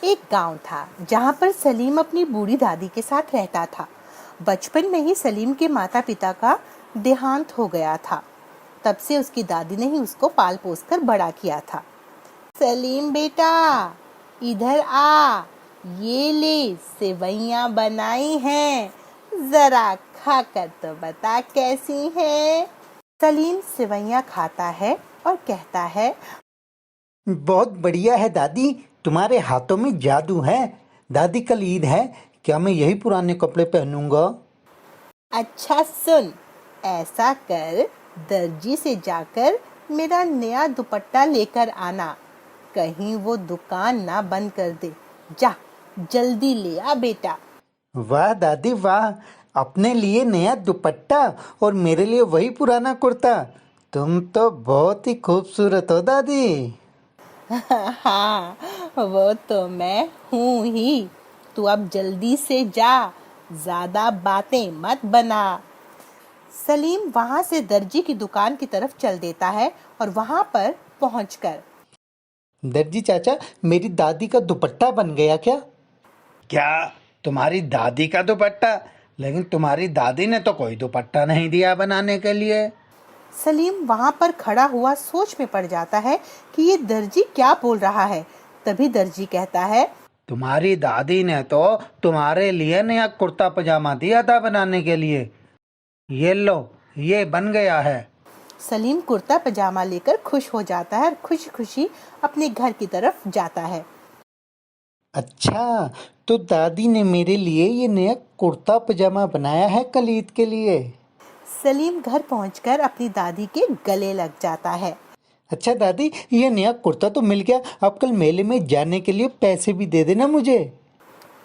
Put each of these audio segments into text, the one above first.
एक गांव था जहां पर सलीम अपनी बूढ़ी दादी के साथ रहता था। बचपन में ही सलीम के माता पिता का देहांत हो गया था। तब से उसकी दादी ने ही उसको पाल पोस कर बड़ा किया था। सलीम बेटा, इधर आ, ये ले सेवइयां बनाई हैं, जरा खा कर तो बता कैसी हैं। सलीम सेवइयां खाता है और कहता है, बहुत बढ़िया है दादी, तुम्हारे हाथों में जादू है। दादी कल ईद है, क्या मैं यही पुराने कपड़े पहनूंगा? अच्छा सुन, ऐसा कर, दर्जी से जाकर मेरा नया दुपट्टा लेकर आना, कहीं वो दुकान ना बंद कर दे। जा, जल्दी ले आ बेटा। वाह दादी वाह, अपने लिए नया दुपट्टा और मेरे लिए वही पुराना कुर्ता। तुम तो बहुत ही खूबसूरत हो दादी। हाँ, वो तो मैं हूँ ही। तू अब जल्दी से जा, ज्यादा बातें मत बना। सलीम वहां से दर्जी की दुकान की तरफ चल देता है और वहां पर पहुंचकर, दर्जी चाचा, मेरी दादी का दुपट्टा बन गया क्या? क्या तुम्हारी दादी का दुपट्टा? लेकिन तुम्हारी दादी ने तो कोई दुपट्टा नहीं दिया बनाने के लिए। सलीम वहां पर खड़ा हुआ सोच में पड़ जाता है कि ये दर्जी क्या बोल रहा है। तभी दर्जी कहता है, तुम्हारी दादी ने तो तुम्हारे लिए नया कुर्ता पजामा दिया था बनाने के लिए। ये लो, ये बन गया है। सलीम कुर्ता पजामा लेकर खुश हो जाता है और खुशी खुशी अपने घर की तरफ जाता है। अच्छा, तो दादी ने मेरे लिए ये नया कुर्ता पजामा बनाया है कल ईद के लिए। सलीम घर पहुंचकर अपनी दादी के गले लग जाता है। अच्छा दादी, ये नया कुर्ता तो मिल गया, अब कल मेले में जाने के लिए पैसे भी दे देना मुझे।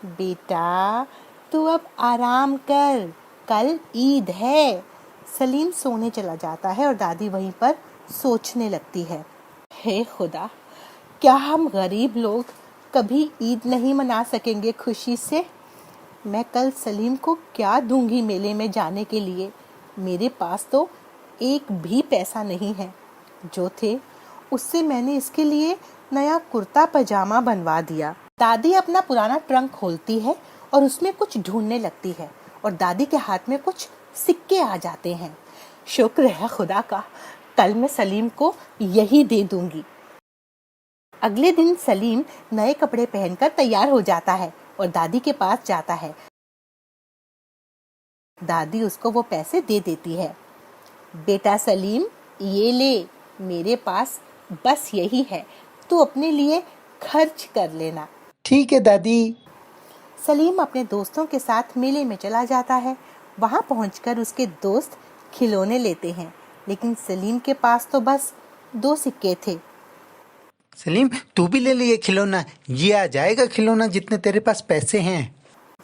बेटा, तू अब आराम कर, कल ईद है। सलीम सोने चला जाता है और दादी वहीं पर सोचने लगती है, हे खुदा, क्या हम गरीब लोग कभी ईद नहीं मना सकेंगे खुशी से? मैं कल सलीम को क्या दूंगी मेले में जाने के लिए? मेरे पास तो एक भी पैसा नहीं है। जो थे उससे मैंने इसके लिए नया कुर्ता पजामा बनवा दिया। दादी अपना पुराना ट्रंक खोलती है और उसमें कुछ ढूंढने लगती है और दादी के हाथ में कुछ सिक्के आ जाते हैं। शुक्र है खुदा का, कल मैं सलीम को यही दे दूंगी। अगले दिन सलीम नए कपड़े पहनकर तैयार हो जाता है और दादी के पास जाता है। दादी उसको वो पैसे दे देती है। बेटा सलीम, ये ले, मेरे पास बस यही है, तू अपने लिए खर्च कर लेना। ठीक है दादी। सलीम अपने दोस्तों के साथ मेले में चला जाता है। वहां पहुंचकर उसके दोस्त खिलौने लेते हैं, लेकिन सलीम के पास तो बस 2 सिक्के थे। सलीम, तू भी ले लिए खिलौना, ये आ जाएगा खिलौना जितने तेरे पास पैसे हैं।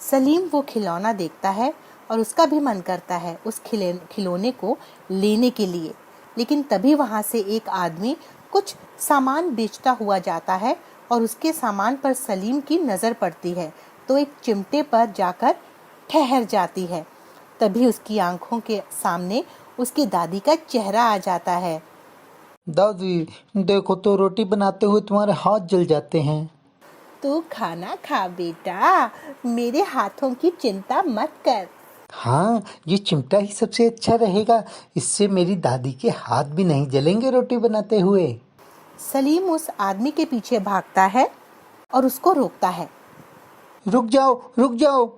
सलीम वो खिलौना देखता है और उसका भी मन करता है उस खिलौने को लेने के लिए, लेकिन तभी वहां से एक आदमी कुछ सामान बेचता हुआ जाता है और उसके सामान पर सलीम की नजर पड़ती है तो एक चिमटे पर जाकर ठहर जाती है। तभी उसकी आंखों के सामने उसकी दादी का चेहरा आ जाता है। दादी, देखो तो रोटी बनाते हुए तुम्हारे हाथ जल जाते हैं। तू खाना खा बेटा, मेरे हाथों की चिंता मत कर। हाँ, ये चिमटा ही सबसे अच्छा रहेगा, इससे मेरी दादी के हाथ भी नहीं जलेंगे रोटी बनाते हुए। सलीम उस आदमी के पीछे भागता है और उसको रोकता है। रुक जाओ, रुक जाओ।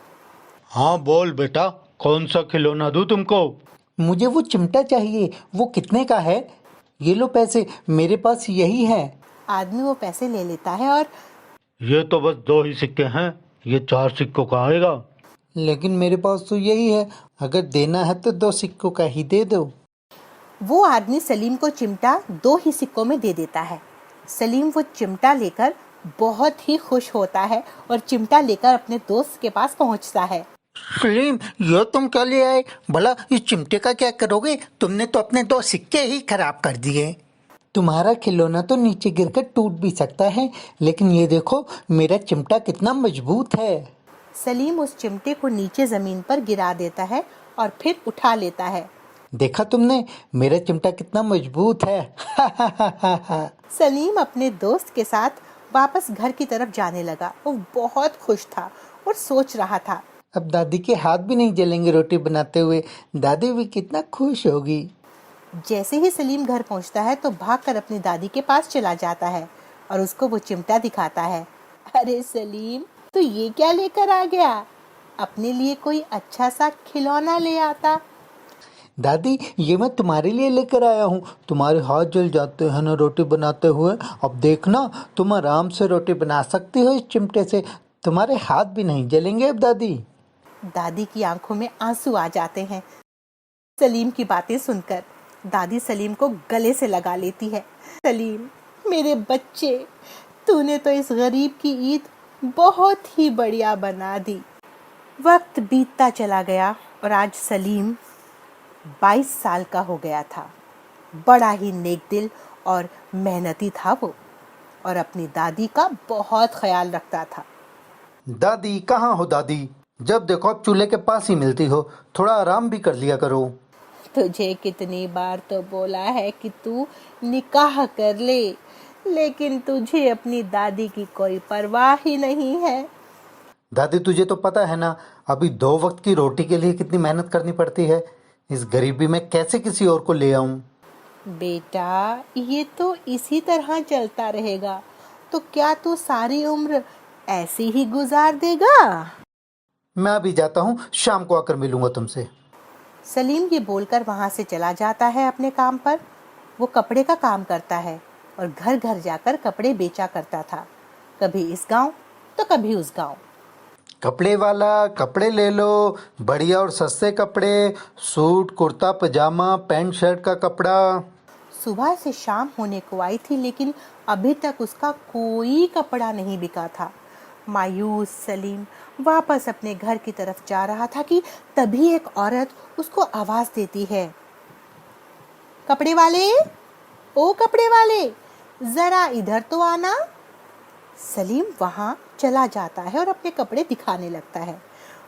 हाँ बोल बेटा, कौन सा खिलौना दूँ तुमको? मुझे वो चिमटा चाहिए, वो कितने का है? ये लो पैसे, मेरे पास यही है। आदमी वो पैसे ले लेता है और ये तो बस 2 ही सिक्के हैं, ये 4 सिक्कों का आएगा। लेकिन मेरे पास तो यही है, अगर देना है तो 2 सिक्कों का ही दे दो। वो आदमी सलीम को चिमटा 2 ही सिक्कों में दे देता है। सलीम वो चिमटा लेकर बहुत ही खुश होता है और चिमटा लेकर अपने दोस्त के पास पहुंचता है। सलीम, ये तुम क्या ले आए? भला इस चिमटे का क्या करोगे? तुमने तो अपने 2 सिक्के ही खराब कर दिए। तुम्हारा खिलौना तो नीचे गिरकर टूट भी सकता है, लेकिन ये देखो मेरा चिमटा कितना मजबूत है। सलीम उस चिमटे को नीचे जमीन पर गिरा देता है और फिर उठा लेता है। देखा तुमने, मेरा चिमटा कितना मजबूत है। सलीम अपने दोस्त के साथ वापस घर की तरफ जाने लगा। वो बहुत खुश था और सोच रहा था, अब दादी के हाथ भी नहीं जलेंगे रोटी बनाते हुए, दादी भी कितना खुश होगी। जैसे ही सलीम घर पहुंचता है तो भागकर अपनी दादी के पास चला जाता है और उसको वो चिमटा दिखाता है। अरे सलीम, तू ये क्या लेकर आ गया? अपने लिए कोई अच्छा सा खिलौना ले आता। दादी, ये मैं तुम्हारे लिए लेकर आया हूँ। तुम्हारे हाथ जल जाते हैं ना रोटी बनाते हुए। अब देखना, तुम आराम से रोटी बना सकती हो इस चिमटे से। तुम्हारे हाथ भी नहीं जलेंगे अब दादी। दादी की आंखों में आंसू आ जाते हैं सलीम की बातें सुनकर। दादी सलीम को गले से लगा लेती है। सलीम, मेरे बच्चे, तूने तो इस गरीब की ईद बहुत ही बढ़िया बना दी। वक्त बीतता चला गया और आज सलीम 22 साल का हो गया था। बड़ा ही नेक दिल और मेहनती था वो, और अपनी दादी का बहुत ख्याल रखता था। दादी कहाँ हो दादी? जब देखो आप चूल्हे के पास ही मिलती हो। थोड़ा आराम भी कर लिया करो। तुझे कितनी बार तो बोला है कि तू निकाह कर ले, लेकिन तुझे अपनी दादी की कोई परवाह ही नहीं है। दादी, तुझे तो पता है ना, अभी 2 वक्त की रोटी के लिए कितनी मेहनत करनी पड़ती है। इस गरीबी में कैसे किसी और को ले आऊं? बेटा, ये तो इसी तरह चलता रहेगा तो क्या तू सारी उम्र ऐसी ही गुजार देगा? मैं अभी जाता हूँ, शाम को आकर मिलूंगा तुमसे। सलीम ये बोलकर वहां से चला जाता है अपने काम पर। वो कपड़े का काम करता है और घर घर जाकर कपड़े बेचा करता था, कभी इस गांव तो कभी उस गांव। कपड़े वाला, कपड़े ले लो, बढ़िया और सस्ते कपड़े, सूट, कुर्ता, पजामा, पैंट शर्ट का कपड़ा। सुबह से शाम होने को आई थी, लेकिन अभी तक उसका कोई कपड़ा नहीं बिका था। मायूस सलीम वापस अपने घर की तरफ जा रहा था कि तभी एक औरत उसको आवाज देती है, कपड़े वाले, ओ कपड़े वाले, जरा इधर तो आना। सलीम वहां चला जाता है और अपने कपड़े दिखाने लगता है।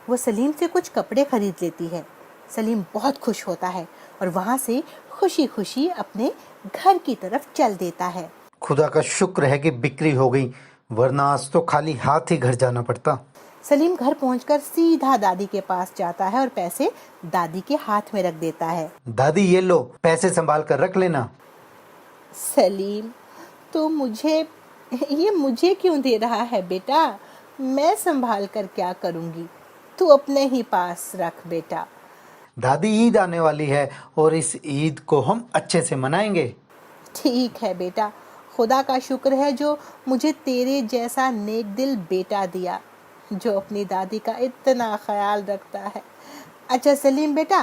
वो सलीम से कुछ कपड़े खरीद लेती है। सलीम बहुत खुश होता है और वहां से खुशी खुशी अपने घर की तरफ चल देता है। खुदा का शुक्र है कि बिक्री हो गई, वरना आज तो खाली हाथ ही घर जाना पड़ता। सलीम घर पहुंचकर सीधा दादी के पास जाता है और पैसे दादी के हाथ में रख देता है। दादी, ये लो, पैसे संभाल कर रख लेना। सलीम, तो मुझे क्यों दे रहा है बेटा? मैं संभाल कर क्या करूंगी? तू अपने ही पास रख बेटा। दादी, ईद आने वाली है और इस ईद को हम अच्छे से मनाएंगे। ठीक है बेटा, खुदा का शुक्र है जो मुझे तेरे जैसा नेक दिल बेटा दिया, जो अपनी दादी का इतना ख्याल रखता है। अच्छा सलीम बेटा,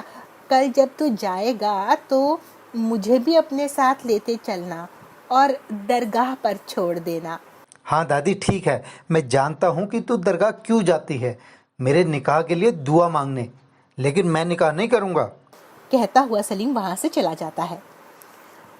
कल जब तू जाएगा तो मुझे भी अपने साथ लेते चलना और दरगाह पर छोड़ देना। हाँ दादी, ठीक है। मैं जानता हूँ कि तू दरगाह क्यों जाती है, मेरे निकाह के लिए दुआ मांगने, लेकिन मैं निकाह नहीं करूँगा। कहता हुआ सलीम वहां से चला जाता है।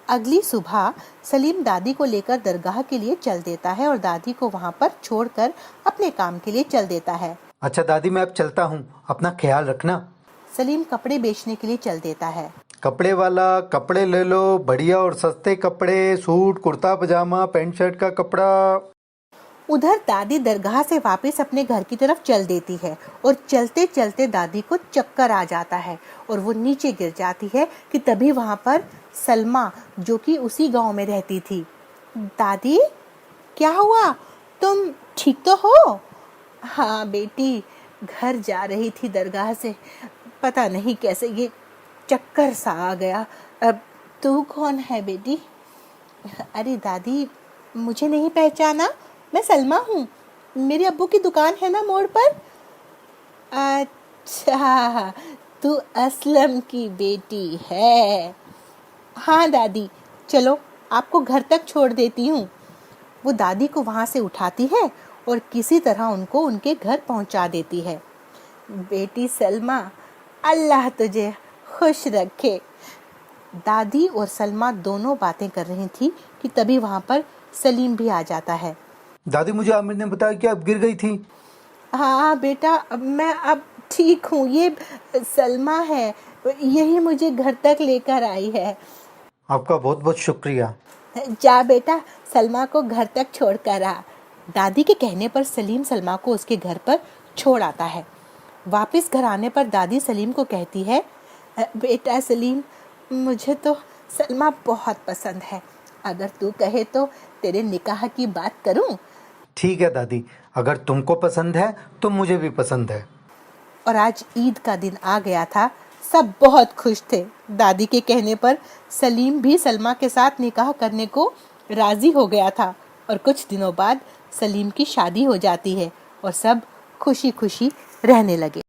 अगली सुबह सलीम दादी को लेकर दरगाह के लिए चल देता है और दादी को वहां पर छोड़कर अपने काम के लिए चल देता है। अच्छा दादी, मैं अब चलता हूँ, अपना ख्याल रखना। सलीम कपड़े बेचने के लिए चल देता है। कपड़े वाला, कपड़े ले लो, बढ़िया और सस्ते कपड़े, सूट, कुर्ता, पजामा, पैंट शर्ट का कपड़ा। उधर दादी दरगाह से वापस अपने घर की तरफ चल देती है और चलते चलते दादी को चक्कर आ जाता है और वो नीचे गिर जाती है कि तभी वहां पर सलमा, जो कि उसी गांव में रहती थी। दादी, क्या हुआ? तुम ठीक तो हो? हाँ बेटी, घर जा रही थी दरगाह से, पता नहीं कैसे ये चक्कर सा आ गया। अब तू कौन है बेटी? अरे दादी, मुझे नहीं पहचाना? मैं सलमा हूँ, मेरे अब्बू की दुकान है ना मोड़ पर। अच्छा, तू असलम की बेटी है। हाँ दादी, चलो आपको घर तक छोड़ देती हूँ। वो दादी को वहाँ से उठाती है और किसी तरह उनको उनके घर पहुँचा देती है। बेटी सलमा, अल्लाह तुझे खुश रखे। दादी और सलमा दोनों बातें कर रही थी कि तभी वहाँ पर सलीम भी आ जाता है। दादी, मुझे आमिर ने बताया कि आप गिर गई थी। हाँ बेटा, मैं अब ठीक हूँ। ये सलमा है, यही मुझे घर तक लेकर आई है। आपका बहुत बहुत शुक्रिया। जा बेटा, सलमा को घर तक छोड़ कर आ। दादी के कहने पर सलीम सलमा को उसके घर पर छोड़ आता है। वापस घर आने पर दादी सलीम को कहती है, बेटा सलीम, मुझे तो सलमा बहुत पसंद है। अगर तू कहे तो तेरे निकाह की बात करूं। ठीक है दादी, अगर तुमको पसंद है तो मुझे भी पसंद है। और आज ईद का दिन आ गया था। सब बहुत खुश थे। दादी के कहने पर सलीम भी सलमा के साथ निकाह करने को राजी हो गया था और कुछ दिनों बाद सलीम की शादी हो जाती है और सब खुशी खुशी रहने लगे।